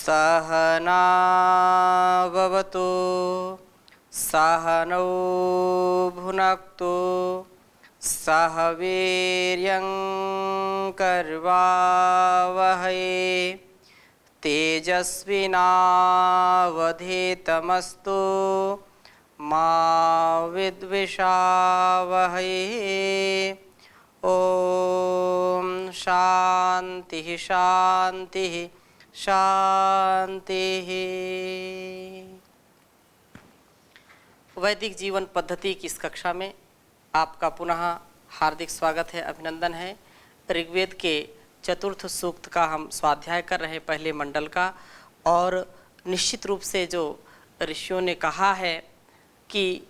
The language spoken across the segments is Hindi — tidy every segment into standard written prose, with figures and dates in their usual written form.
सहनाववतु सहनौ भुनक्तु सह वीर्यं कर्वावहै तेजस्विनावधीतमस्तु मा विद्विषावहै। ओम शांति शांति शांति। वैदिक जीवन पद्धति की इस कक्षा में आपका पुनः हार्दिक स्वागत है, अभिनंदन है। ऋग्वेद के चतुर्थ सूक्त का हम स्वाध्याय कर रहे हैं, पहले मंडल का। और निश्चित रूप से जो ऋषियों ने कहा है कि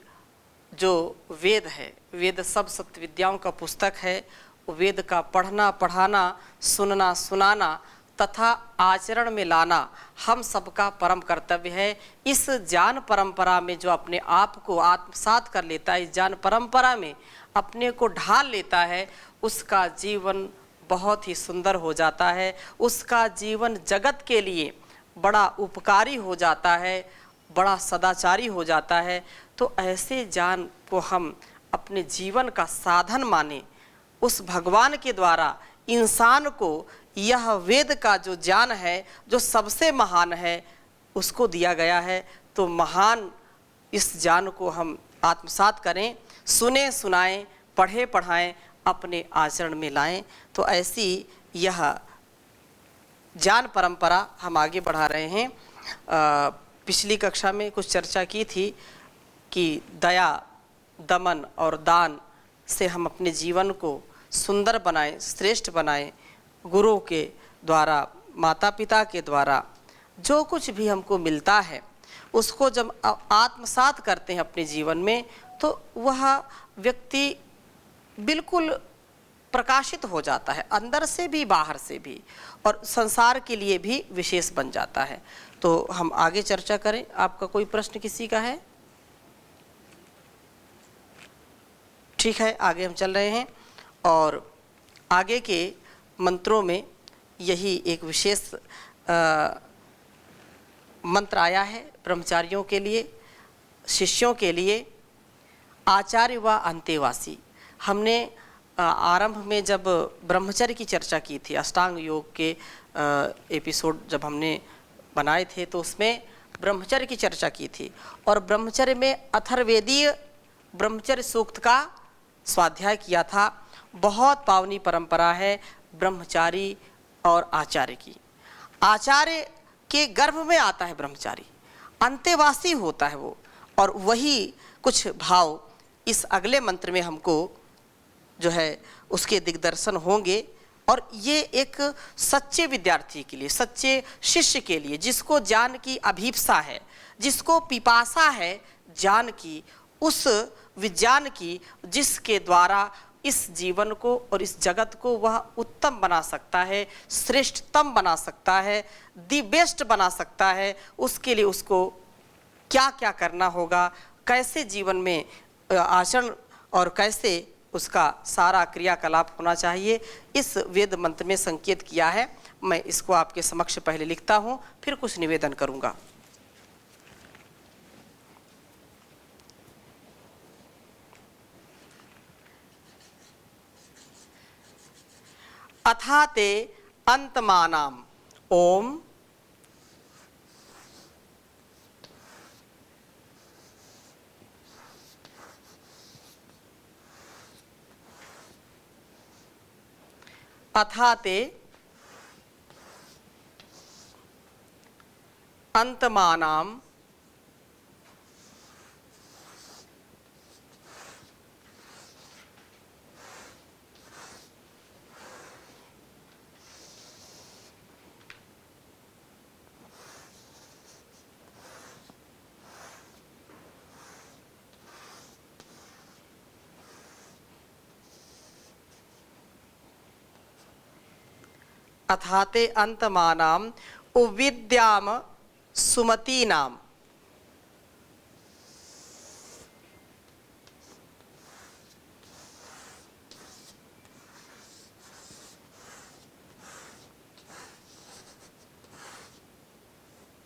जो वेद है, वेद सब सत्य विद्याओं का पुस्तक है। वेद का पढ़ना पढ़ाना, सुनना सुनाना तथा आचरण में लाना हम सबका परम कर्तव्य है। इस ज्ञान परंपरा में जो अपने आप को आत्मसात कर लेता है, इस ज्ञान परंपरा में अपने को ढाल लेता है, उसका जीवन बहुत ही सुंदर हो जाता है। उसका जीवन जगत के लिए बड़ा उपकारी हो जाता है, बड़ा सदाचारी हो जाता है। तो ऐसे ज्ञान को हम अपने जीवन का साधन माने। उस भगवान के द्वारा इंसान को यह वेद का जो ज्ञान है, जो सबसे महान है, उसको दिया गया है। तो महान इस ज्ञान को हम आत्मसात करें, सुने सुनाएं, पढ़े पढ़ाएं, अपने आचरण में लाएं। तो ऐसी यह ज्ञान परंपरा हम आगे बढ़ा रहे हैं। पिछली कक्षा में कुछ चर्चा की थी कि दया, दमन और दान से हम अपने जीवन को सुंदर बनाएं, श्रेष्ठ बनाएं। गुरु के द्वारा, माता पिता के द्वारा जो कुछ भी हमको मिलता है, उसको जब आत्मसात करते हैं अपने जीवन में, तो वह व्यक्ति बिल्कुल प्रकाशित हो जाता है, अंदर से भी बाहर से भी, और संसार के लिए भी विशेष बन जाता है। तो हम आगे चर्चा करें। आपका कोई प्रश्न किसी का है? ठीक है, आगे हम चल रहे हैं। और आगे के मंत्रों में यही एक विशेष मंत्र आया है ब्रह्मचारियों के लिए, शिष्यों के लिए। आचार्य व अंतेवासी। हमने आरंभ में जब ब्रह्मचर्य की चर्चा की थी, अष्टांग योग के एपिसोड जब हमने बनाए थे, तो उसमें ब्रह्मचर्य की चर्चा की थी। और ब्रह्मचर्य में अथर्ववेदीय ब्रह्मचर्य सूक्त का स्वाध्याय किया था। बहुत पावनी परंपरा है ब्रह्मचारी और आचार्य की। आचार्य के गर्भ में आता है ब्रह्मचारी, अंतेवासी होता है वो। और वही कुछ भाव इस अगले मंत्र में हमको जो है उसके दिग्दर्शन होंगे। और ये एक सच्चे विद्यार्थी के लिए, सच्चे शिष्य के लिए, जिसको ज्ञान की अभीप्सा है, जिसको पिपासा है ज्ञान की, उस विज्ञान की, जिसके द्वारा इस जीवन को और इस जगत को वह उत्तम बना सकता है, श्रेष्ठतम बना सकता है, दी बेस्ट बना सकता है। उसके लिए उसको क्या क्या करना होगा, कैसे जीवन में आचरण और कैसे उसका सारा क्रियाकलाप होना चाहिए, इस वेद मंत्र में संकेत किया है। मैं इसको आपके समक्ष पहले लिखता हूँ, फिर कुछ निवेदन करूँगा। अथाते अंतमानाम ओम अथाते अंतमानाम अथाते अंतमानाम उविद्याम सुमतीनाम।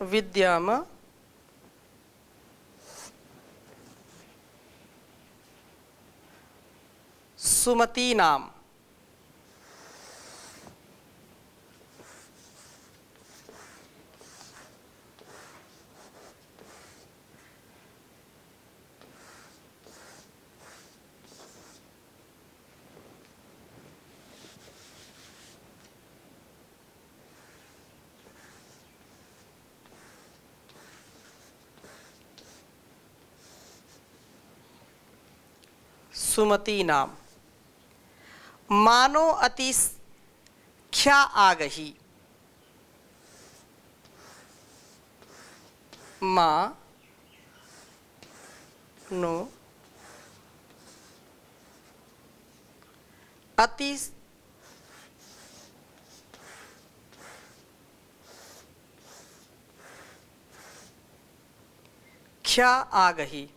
विद्याम सुमतीनाम। सुमति नाम मानो अति ख्या आगही। माँ नो अति ख्या आगही।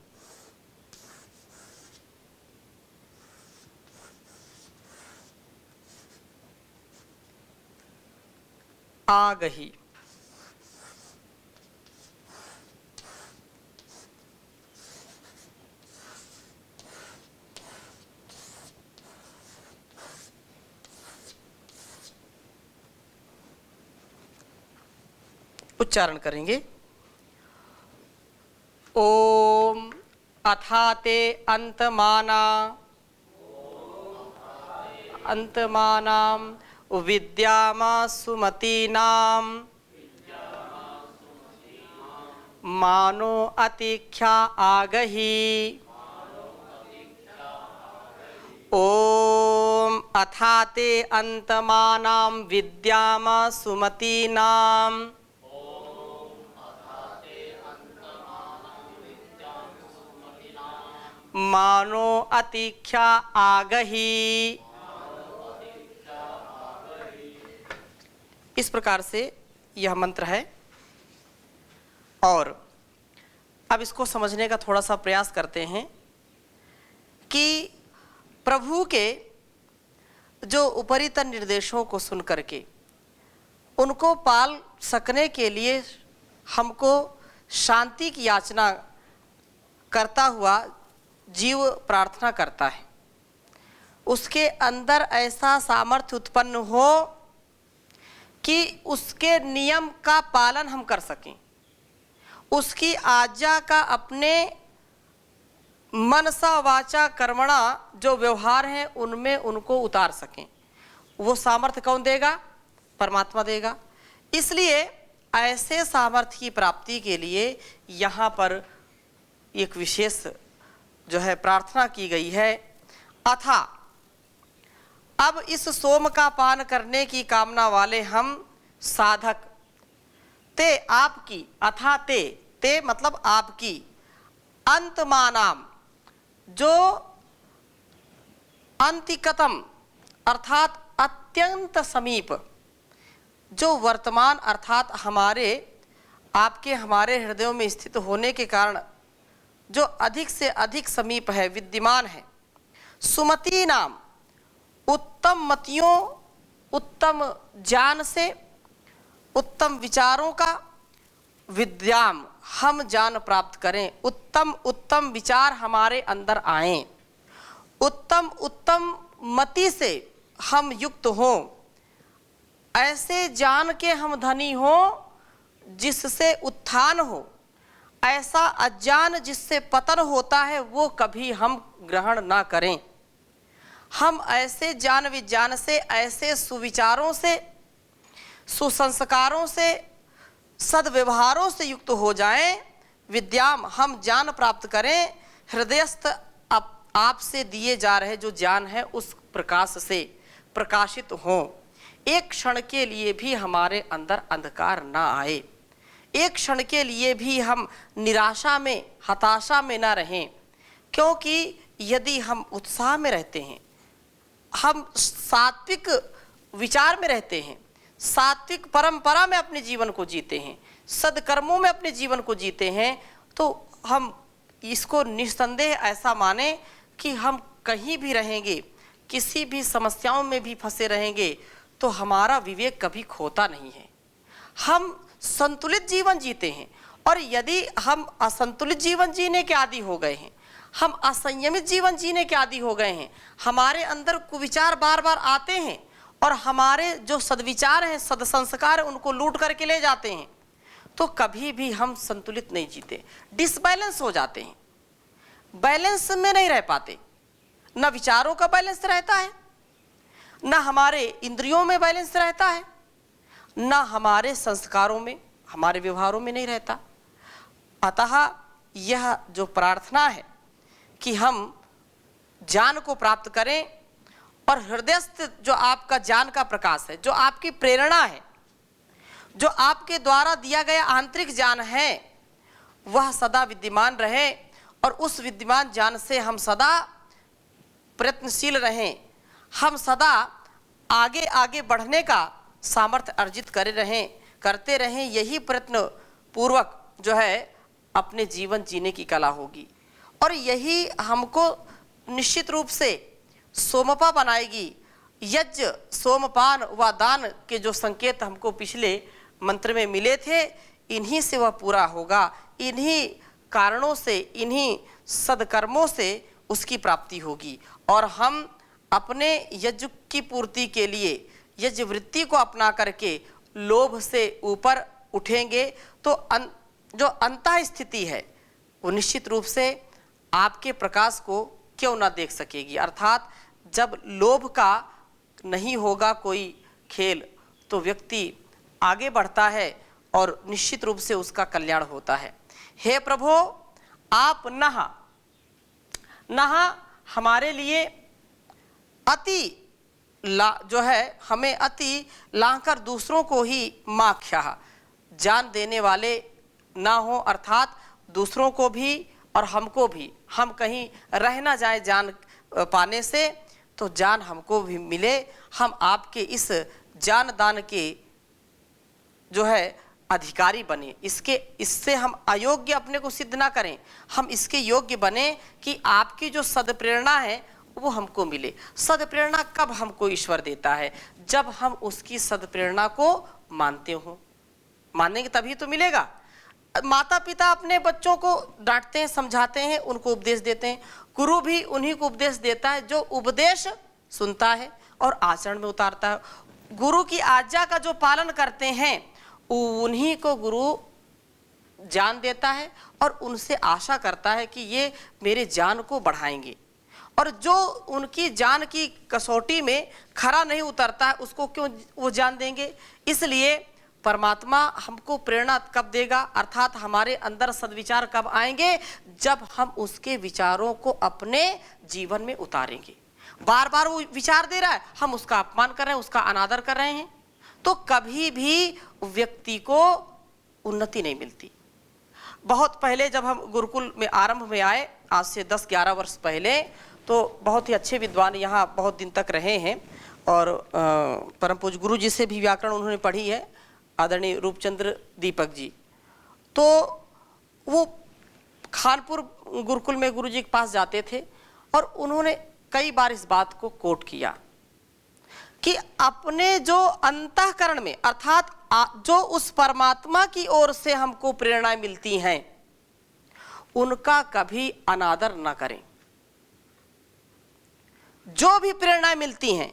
आगही उच्चारण करेंगे। ओम अथाते अंतमाना अंतमानाम विद्यामा सुमतीनाम मानो अतिख्या आगही। ओम अथाते अंतमानाम विद्यामा सुमतीनाम मानो अतिख्या आगही। इस प्रकार से यह मंत्र है। और अब इसको समझने का थोड़ा सा प्रयास करते हैं कि प्रभु के जो उपरितन निर्देशों को सुन करके उनको पाल सकने के लिए हमको शांति की याचना करता हुआ जीव प्रार्थना करता है। उसके अंदर ऐसा सामर्थ्य उत्पन्न हो कि उसके नियम का पालन हम कर सकें, उसकी आज्ञा का अपने मनसा वाचा कर्मणा जो व्यवहार हैं उनमें उनको उतार सकें। वो सामर्थ्य कौन देगा? परमात्मा देगा। इसलिए ऐसे सामर्थ्य की प्राप्ति के लिए यहाँ पर एक विशेष जो है प्रार्थना की गई है। अथा अब इस सोम का पान करने की कामना वाले हम साधक ते आपकी, अथा ते मतलब आपकी, अंतमानाम जो अंतिकतम अर्थात अत्यंत समीप, जो वर्तमान अर्थात हमारे आपके हमारे हृदयों में स्थित होने के कारण जो अधिक से अधिक समीप है, विद्यमान है। सुमति नाम उत्तम मतियों, उत्तम ज्ञान से, उत्तम विचारों का, विद्याम हम ज्ञान प्राप्त करें, उत्तम उत्तम विचार हमारे अंदर आएं, उत्तम उत्तम मति से हम युक्त हों, ऐसे ज्ञान के हम धनी हों जिससे उत्थान हो, ऐसा अज्ञान जिससे पतन होता है वो कभी हम ग्रहण ना करें। हम ऐसे ज्ञान विज्ञान से, ऐसे सुविचारों से, सुसंस्कारों से, सद्व्यवहारों से युक्त हो जाएं। विद्याम हम ज्ञान प्राप्त करें, हृदयस्थ आपसे दिए जा रहे जो ज्ञान है उस प्रकाश से प्रकाशित हों। एक क्षण के लिए भी हमारे अंदर अंधकार ना आए, एक क्षण के लिए भी हम निराशा में, हताशा में ना रहें। क्योंकि यदि हम उत्साह में रहते हैं, हम सात्विक विचार में रहते हैं, सात्विक परंपरा में अपने जीवन को जीते हैं, सदकर्मों में अपने जीवन को जीते हैं, तो हम इसको निस्संदेह ऐसा माने कि हम कहीं भी रहेंगे, किसी भी समस्याओं में भी फंसे रहेंगे तो हमारा विवेक कभी खोता नहीं है। हम संतुलित जीवन जीते हैं। और यदि हम असंतुलित जीवन जीने के आदी हो गए हैं, हम असंयमित जीवन जीने के आदी हो गए हैं, हमारे अंदर कुविचार बार बार आते हैं और हमारे जो सद्विचार हैं, सदसंस्कार हैं, उनको लूट करके ले जाते हैं, तो कभी भी हम संतुलित नहीं जीते, डिसबैलेंस हो जाते हैं, बैलेंस में नहीं रह पाते। न विचारों का बैलेंस रहता है, न हमारे इंद्रियों में बैलेंस रहता है, न हमारे संस्कारों में, हमारे व्यवहारों में नहीं रहता। अतः यह जो प्रार्थना है कि हम ज्ञान को प्राप्त करें और हृदयस्थ जो आपका ज्ञान का प्रकाश है, जो आपकी प्रेरणा है, जो आपके द्वारा दिया गया आंतरिक ज्ञान है, वह सदा विद्यमान रहे और उस विद्यमान ज्ञान से हम सदा प्रयत्नशील रहें, हम सदा आगे आगे बढ़ने का सामर्थ्य अर्जित करते रहें। यही प्रयत्न पूर्वक जो है अपने जीवन जीने की कला होगी और यही हमको निश्चित रूप से सोमपा बनाएगी। यज्ञ, सोमपान व दान के जो संकेत हमको पिछले मंत्र में मिले थे, इन्हीं से वह पूरा होगा, इन्हीं कारणों से, इन्हीं सदकर्मों से उसकी प्राप्ति होगी। और हम अपने यज्ञ की पूर्ति के लिए यज्ञ वृत्ति को अपना करके लोभ से ऊपर उठेंगे तो जो अंतः स्थिति है वो निश्चित रूप से आपके प्रकाश को क्यों ना देख सकेगी। अर्थात जब लोभ का नहीं होगा कोई खेल तो व्यक्ति आगे बढ़ता है और निश्चित रूप से उसका कल्याण होता है। हे प्रभु, आप नहा हमारे लिए अति जो है, हमें अति लाकर दूसरों को ही माख्या जान देने वाले ना हो, अर्थात दूसरों को भी और हमको भी, हम कहीं रह ना जाए जान पाने से, तो जान हमको भी मिले, हम आपके इस जान दान के जो है अधिकारी बने। इससे हम अयोग्य अपने को सिद्ध ना करें, हम इसके योग्य बने कि आपकी जो सदप्रेरणा है वो हमको मिले। सदप्रेरणा कब हमको ईश्वर देता है? जब हम उसकी सदप्रेरणा को मानते हो, मानेंगे तभी तो मिलेगा। माता पिता अपने बच्चों को डांटते हैं, समझाते हैं, उनको उपदेश देते हैं। गुरु भी उन्हीं को उपदेश देता है जो उपदेश सुनता है और आचरण में उतारता है। गुरु की आज्ञा का जो पालन करते हैं उन्हीं को गुरु ज्ञान देता है और उनसे आशा करता है कि ये मेरे ज्ञान को बढ़ाएंगे। और जो उनकी ज्ञान की कसौटी में खरा नहीं उतरता है उसको क्यों वो ज्ञान देंगे? इसलिए परमात्मा हमको प्रेरणा कब देगा, अर्थात हमारे अंदर सद्विचार कब आएंगे? जब हम उसके विचारों को अपने जीवन में उतारेंगे। बार बार वो विचार दे रहा है, हम उसका अपमान कर रहे हैं, उसका अनादर कर रहे हैं, तो कभी भी व्यक्ति को उन्नति नहीं मिलती। बहुत पहले जब हम गुरुकुल में आरंभ में आए, आज से 10-11 वर्ष पहले, तो बहुत ही अच्छे विद्वान यहाँ बहुत दिन तक रहे हैं और परम पूज्य गुरु जी से भी व्याकरण उन्होंने पढ़ी है, आदरणीय रूपचंद्र दीपक जी। तो वो खानपुर गुरुकुल में गुरु जी के पास जाते थे और उन्होंने कई बार इस बात को कोट किया कि अपने जो अंतःकरण में, अर्थात जो उस परमात्मा की ओर से हमको प्रेरणाएं मिलती हैं उनका कभी अनादर न करें। जो भी प्रेरणाएं मिलती हैं,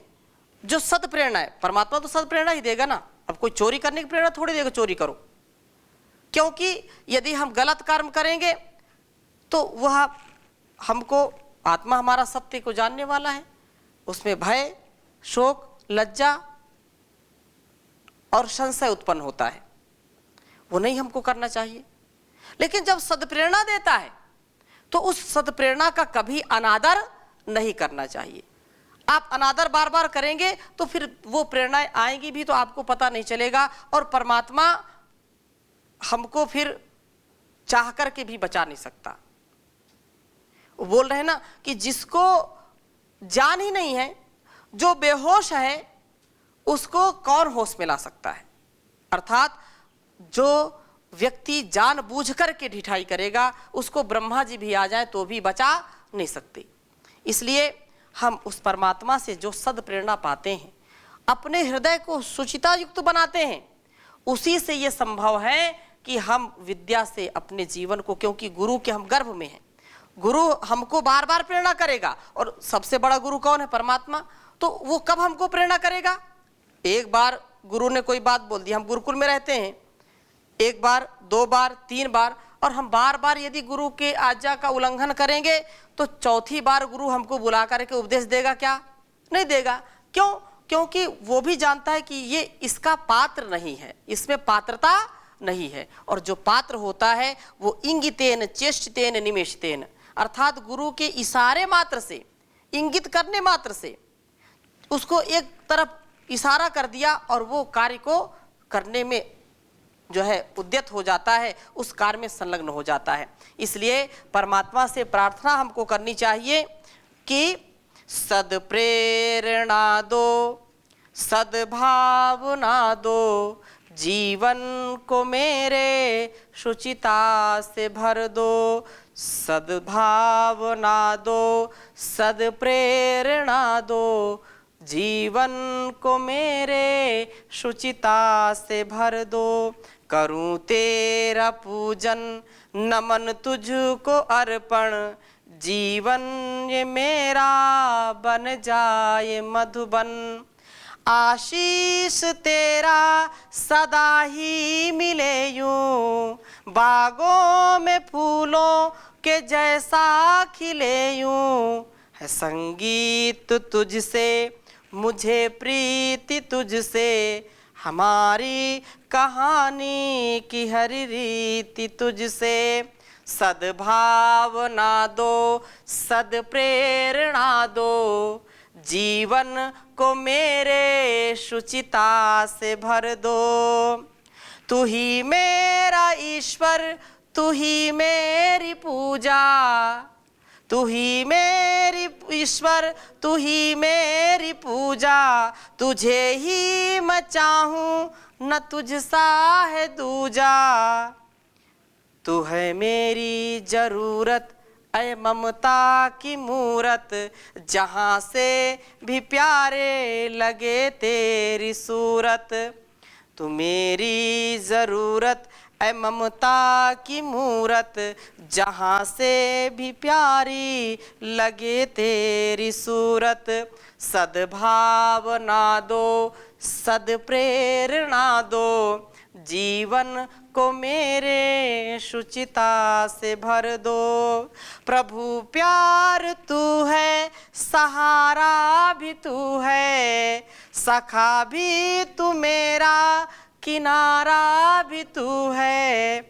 जो सद प्रेरणाएं, परमात्मा तो सद प्रेरणा ही देगा ना। अब कोई चोरी करने की प्रेरणा थोड़ी देगा चोरी करो, क्योंकि यदि हम गलत कर्म करेंगे तो वह हमको, आत्मा हमारा सत्य को जानने वाला है, उसमें भय, शोक, लज्जा और संशय उत्पन्न होता है, वो नहीं हमको करना चाहिए। लेकिन जब सदप्रेरणा देता है तो उस सदप्रेरणा का कभी अनादर नहीं करना चाहिए। आप अनादर बार बार करेंगे तो फिर वो प्रेरणाएं आएंगी भी तो आपको पता नहीं चलेगा और परमात्मा हमको फिर चाह करके भी बचा नहीं सकता। वो बोल रहे हैं ना कि जिसको जान ही नहीं है, जो बेहोश है, उसको कौन होश में ला सकता है? अर्थात जो व्यक्ति जान बूझ कर के ढिठाई करेगा उसको ब्रह्मा जी भी आ जाए तो भी बचा नहीं सकते। इसलिए हम उस परमात्मा से जो सद प्रेरणा पाते हैं, अपने हृदय को सुचिता युक्त बनाते हैं, उसी से ये संभव है कि हम विद्या से अपने जीवन को, क्योंकि गुरु के हम गर्भ में हैं, गुरु हमको बार बार प्रेरणा करेगा। और सबसे बड़ा गुरु कौन है? परमात्मा। तो वो कब हमको प्रेरणा करेगा? एक बार गुरु ने कोई बात बोल दी, हम गुरुकुल में रहते हैं, एक बार, दो बार, तीन बार, और हम बार बार यदि गुरु के आज्ञा का उल्लंघन करेंगे तो चौथी बार गुरु हमको बुला करके उपदेश देगा क्या? नहीं देगा। क्यों? क्योंकि वो भी जानता है कि ये इसका पात्र नहीं है, इसमें पात्रता नहीं है। और जो पात्र होता है वो इंगितेन चेष्टितेन निमेषतेन, अर्थात गुरु के इशारे मात्र से, इंगित करने मात्र से उसको एक तरफ इशारा कर दिया और वो कार्य को करने में जो है उद्यत हो जाता है, उस कार्य में संलग्न हो जाता है। इसलिए परमात्मा से प्रार्थना हमको करनी चाहिए कि सद्प्रेरणा दो, सद्भावना दो, जीवन को मेरे शुचिता से भर दो। सद्भावना दो, सद्प्रेरणा दो, जीवन को मेरे शुचिता से भर दो। करूं तेरा पूजन, नमन तुझको अर्पण, जीवन ये मेरा बन जाए मधुबन। आशीष तेरा सदा ही मिले यूं, बागों में फूलों के जैसा खिले यूं। है संगीत तुझसे, मुझे प्रीति तुझसे, हमारी कहानी की हर रीति तुझसे। सद्भावना दो, सद्प्रेरणा दो, जीवन को मेरे शुचिता से भर दो। तू ही मेरा ईश्वर, तू ही मेरी पूजा, तू ही मेरी ईश्वर, तू ही मेरी पूजा। तुझे ही मैं चाहूं, न तुझसा है दूजा। तू है मेरी जरूरत, ऐ ममता की मूरत, जहाँ से भी प्यारे लगे तेरी सूरत। तू मेरी ज़रूरत, ऐ ममता की मूरत, जहाँ से भी प्यारी लगे तेरी सूरत। सद्भावना दो, सद्प्रेरणा दो, जीवन को मेरे शुचिता से भर दो। प्रभु प्यार तू है, सहारा भी तू है, सखा भी तू मेरा, किनारा भी तू है।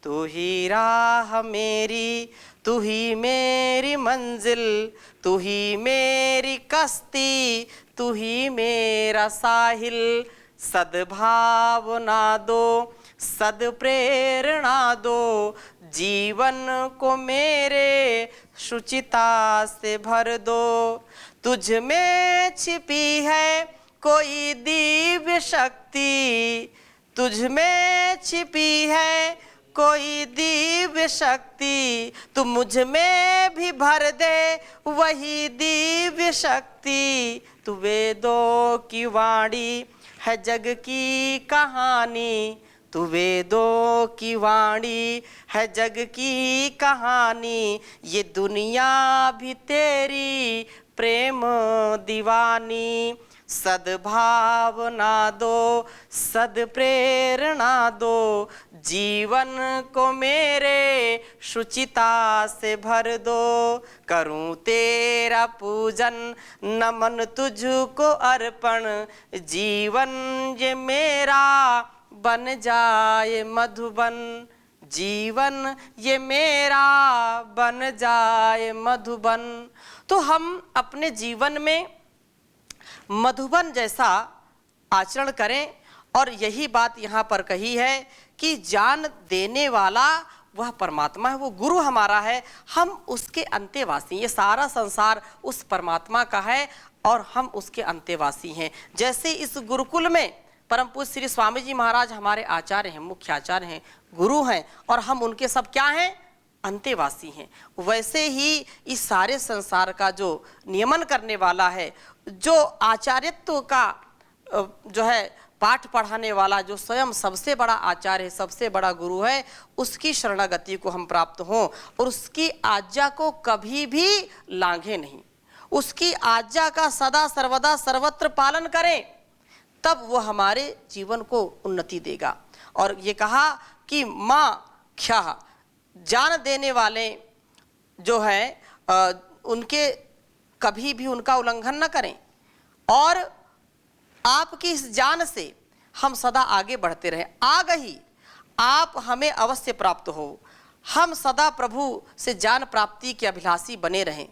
तू ही राह मेरी, तू ही मेरी मंजिल, तू ही मेरी कश्ती, तू ही मेरा साहिल। सद्भावना दो, सद्प्रेरणा दो, जीवन को मेरे शुचिता से भर दो। तुझ में छिपी है कोई दिव्य शक्ति, तुझ में छिपी है कोई दिव्य शक्ति। तू मुझ में भी भर दे वही दिव्य शक्ति। तू वेदों की वाणी है जग की कहानी, तू वेदों की वाणी है जग की कहानी। ये दुनिया भी तेरी प्रेम दीवानी। सद्भावना दो, सद्प्रेरणा दो, जीवन को मेरे शुचिता से भर दो। करूं तेरा पूजन, नमन तुझको अर्पण, जीवन ये मेरा बन जाए मधुबन। जीवन ये मेरा बन जाए मधुबन। तो हम अपने जीवन में मधुबन जैसा आचरण करें। और यही बात यहाँ पर कही है कि जान देने वाला वह परमात्मा है, वो गुरु हमारा है, हम उसके अंतेवासी। ये सारा संसार उस परमात्मा का है और हम उसके अंतेवासी हैं। जैसे इस गुरुकुल में परम पूज्य श्री स्वामी जी महाराज हमारे आचार्य हैं, मुख्य आचार्य हैं, गुरु हैं, और हम उनके सब क्या हैं? अंतेवासी हैं। वैसे ही इस सारे संसार का जो नियमन करने वाला है, जो आचार्यत्व का जो है पाठ पढ़ाने वाला, जो स्वयं सबसे बड़ा आचार्य है, सबसे बड़ा गुरु है, उसकी शरणागति को हम प्राप्त हों और उसकी आज्ञा को कभी भी लांघे नहीं, उसकी आज्ञा का सदा सर्वदा सर्वत्र पालन करें, तब वह हमारे जीवन को उन्नति देगा। और ये कहा कि माँ ख्याः, जान देने वाले जो है उनके कभी भी उनका उल्लंघन न करें, और आपकी इस जान से हम सदा आगे बढ़ते रहें। आगही आप हमें अवश्य प्राप्त हो, हम सदा प्रभु से जान प्राप्ति के अभिलाषी बने रहें,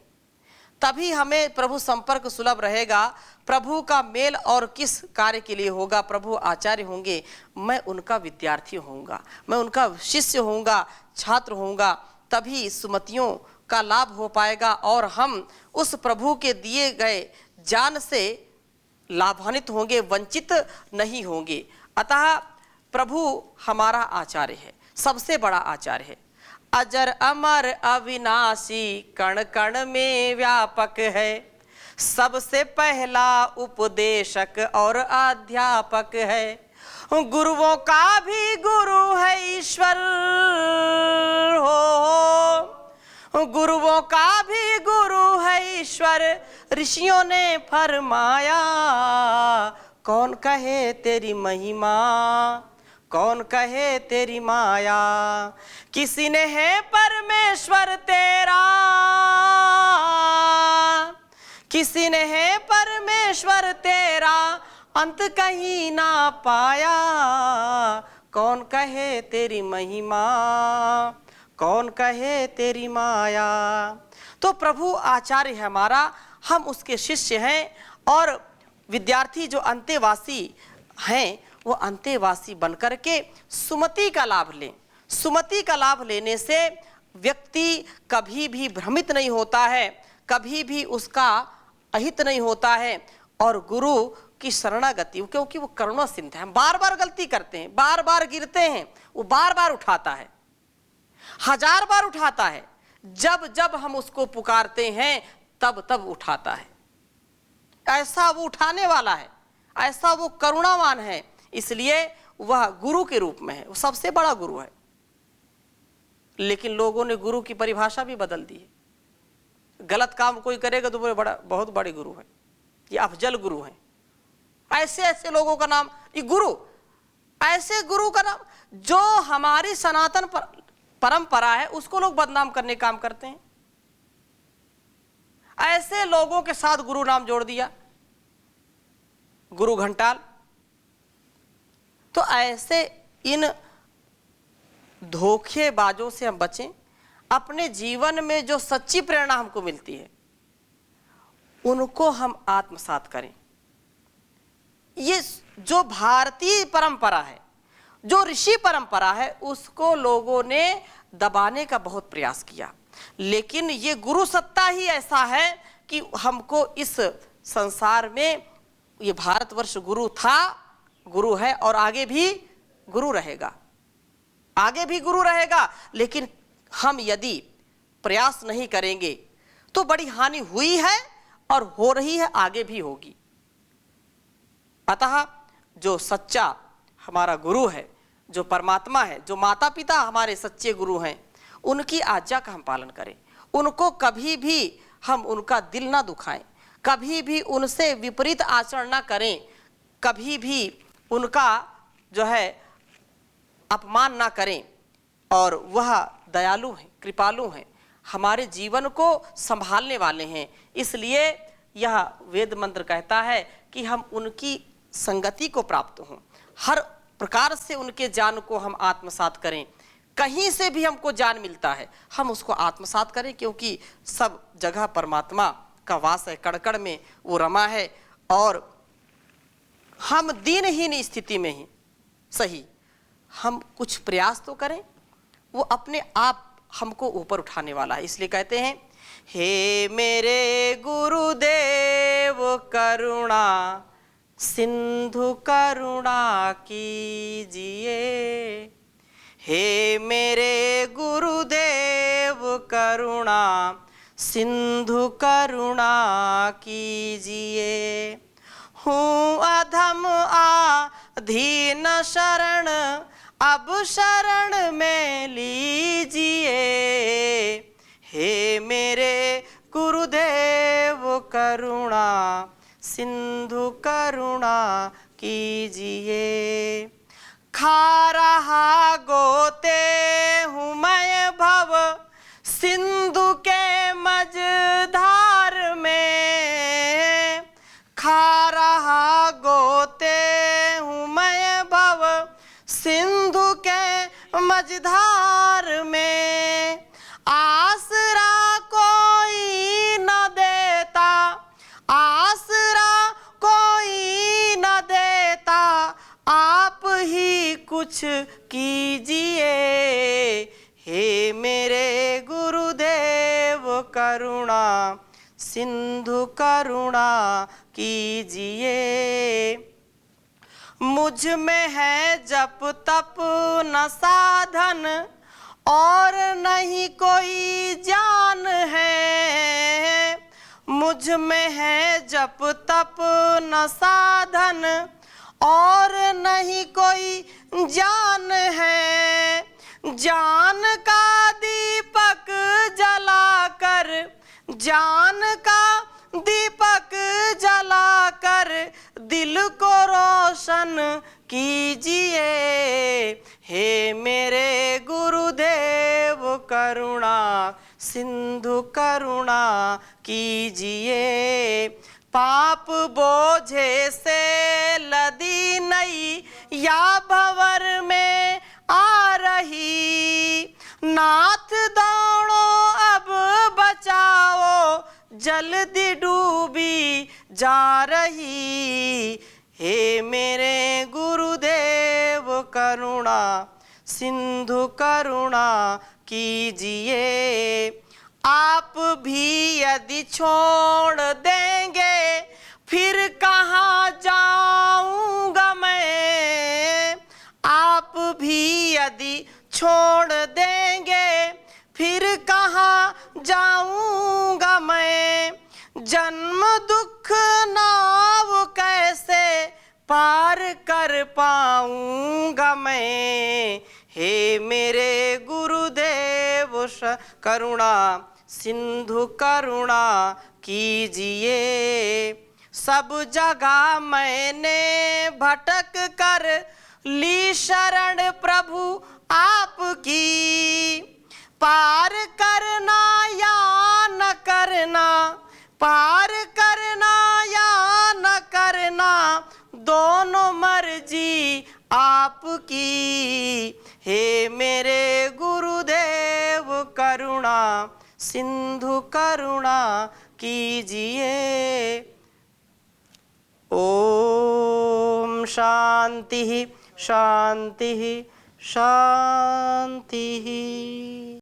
तभी हमें प्रभु संपर्क सुलभ रहेगा। प्रभु का मेल और किस कार्य के लिए होगा? प्रभु आचार्य होंगे, मैं उनका विद्यार्थी होऊंगा, मैं उनका शिष्य होऊंगा, छात्र होऊंगा, तभी सुमतियों का लाभ हो पाएगा और हम उस प्रभु के दिए गए ज्ञान से लाभान्वित होंगे, वंचित नहीं होंगे। अतः प्रभु हमारा आचार्य है, सबसे बड़ा आचार्य है, अजर अमर अविनाशी, कण कण में व्यापक है, सबसे पहला उपदेशक और अध्यापक है, गुरुओं का भी गुरु है ईश्वर हो, गुरुओं का भी गुरु है ईश्वर, ऋषियों ने फरमाया, कौन कहे तेरी महिमा, कौन कहे तेरी माया, किसी ने है परमेश्वर तेरा, किसी ने है परमेश्वर तेरा, अंत कहीं ना पाया, कौन कहे तेरी महिमा, कौन कहे तेरी माया। तो प्रभु आचार्य है हमारा, हम उसके शिष्य हैं, और विद्यार्थी जो अंतेवासी हैं वो अंतेवासी बनकर के सुमति का लाभ लें। सुमति का लाभ लेने से व्यक्ति कभी भी भ्रमित नहीं होता है, कभी भी उसका अहित नहीं होता है, और गुरु की शरणागति, क्योंकि वो करुणा सिंधु है। हम बार बार गलती करते हैं, बार बार गिरते हैं, वो बार बार उठाता है, हजार बार उठाता है, जब जब हम उसको पुकारते हैं तब तब उठाता है। ऐसा वो उठाने वाला है, ऐसा वो करुणावान है, इसलिए वह गुरु के रूप में है, वो सबसे बड़ा गुरु है। लेकिन लोगों ने गुरु की परिभाषा भी बदल दी है। गलत काम कोई करेगा तो बोले बड़ा बहुत बड़े गुरु है, ये अफजल गुरु हैं। ऐसे ऐसे लोगों का नाम ये गुरु, ऐसे गुरु का नाम जो हमारी सनातन परंपरा है उसको लोग बदनाम करने काम करते हैं। ऐसे लोगों के साथ गुरु नाम जोड़ दिया, गुरु घंटाल। तो ऐसे इन धोखेबाजों से हम बचें। अपने जीवन में जो सच्ची प्रेरणा हमको मिलती है उनको हम आत्मसात करें। ये जो भारतीय परंपरा है, जो ऋषि परंपरा है, उसको लोगों ने दबाने का बहुत प्रयास किया, लेकिन ये गुरु सत्ता ही ऐसा है कि हमको इस संसार में, ये भारतवर्ष गुरु था, गुरु है और आगे भी गुरु रहेगा, आगे भी गुरु रहेगा। लेकिन हम यदि प्रयास नहीं करेंगे तो बड़ी हानि हुई है और हो रही है, आगे भी होगी। अतः जो सच्चा हमारा गुरु है, जो परमात्मा है, जो माता पिता हमारे सच्चे गुरु हैं, उनकी आज्ञा का हम पालन करें। उनको कभी भी हम उनका दिल ना दुखाएं, कभी भी उनसे विपरीत आचरण ना करें, कभी भी उनका जो है अपमान ना करें। और वह दयालु हैं, कृपालु हैं, हमारे जीवन को संभालने वाले हैं। इसलिए यह वेद मंत्र कहता है कि हम उनकी संगति को प्राप्त हों, हर प्रकार से उनके ज्ञान को हम आत्मसात करें। कहीं से भी हमको ज्ञान मिलता है हम उसको आत्मसात करें, क्योंकि सब जगह परमात्मा का वास है, कण कण में वो रमा है। और हम दीनहीन स्थिति में ही सही, हम कुछ प्रयास तो करें, वो अपने आप हमको ऊपर उठाने वाला है। इसलिए कहते हैं, हे मेरे गुरुदेव करुणा सिंधु करुणा कीजिए, हे मेरे गुरुदेव करुणा सिंधु करुणा कीजिए। हूँ अधम दीन शरण अब शरण में लीजिए। हे मेरे गुरुदेव करुणा सिंधु करुणा कीजिए। खा रहा गोते हूँ मैं भव सिंधु के मझधार में। खा रहा गोते हूँ मैं भव सिंधु के मझधार में। आसरा कोई न देता, आसरा कोई न देता, आप ही कुछ कीजिए। हे मेरे गुरुदेव करुणा सिंधु करुणा कीजिए। मुझ में है जप तप न साधन और नहीं कोई जान है। मुझ में है जप तप न साधन और नहीं कोई जान है। जान का दीपक जलाकर, जान का दीपक जलाकर दिल को रोशन कीजिए। हे मेरे गुरुदेव करुणा सिंधु करुणा कीजिए। पाप बोझे से लदी नई या भंवर में आ रही। नाथ दौड़ो अब बचाओ जल्दी डूबी जा रही। हे मेरे गुरुदेव करुणा सिंधु करुणा कीजिए। आप भी यदि छोड़ देंगे फिर कहाँ जाऊंगा मैं। आप भी यदि छोड़ देंगे फिर कहाँ जाऊंगा मैं। जन्म दुख नाव कैसे पार कर पाऊंगा मैं। हे मेरे गुरुदेव करुणा सिंधु करुणा कीजिए। सब जगह मैंने भटक कर ली शरण प्रभु आपकी। पार करना या न करना, पार करना या न करना, दोनों मर्जी आपकी। हे मेरे गुरुदेव करुणा सिंधु करुणा कीजिए। ओम शांति शांति शांति।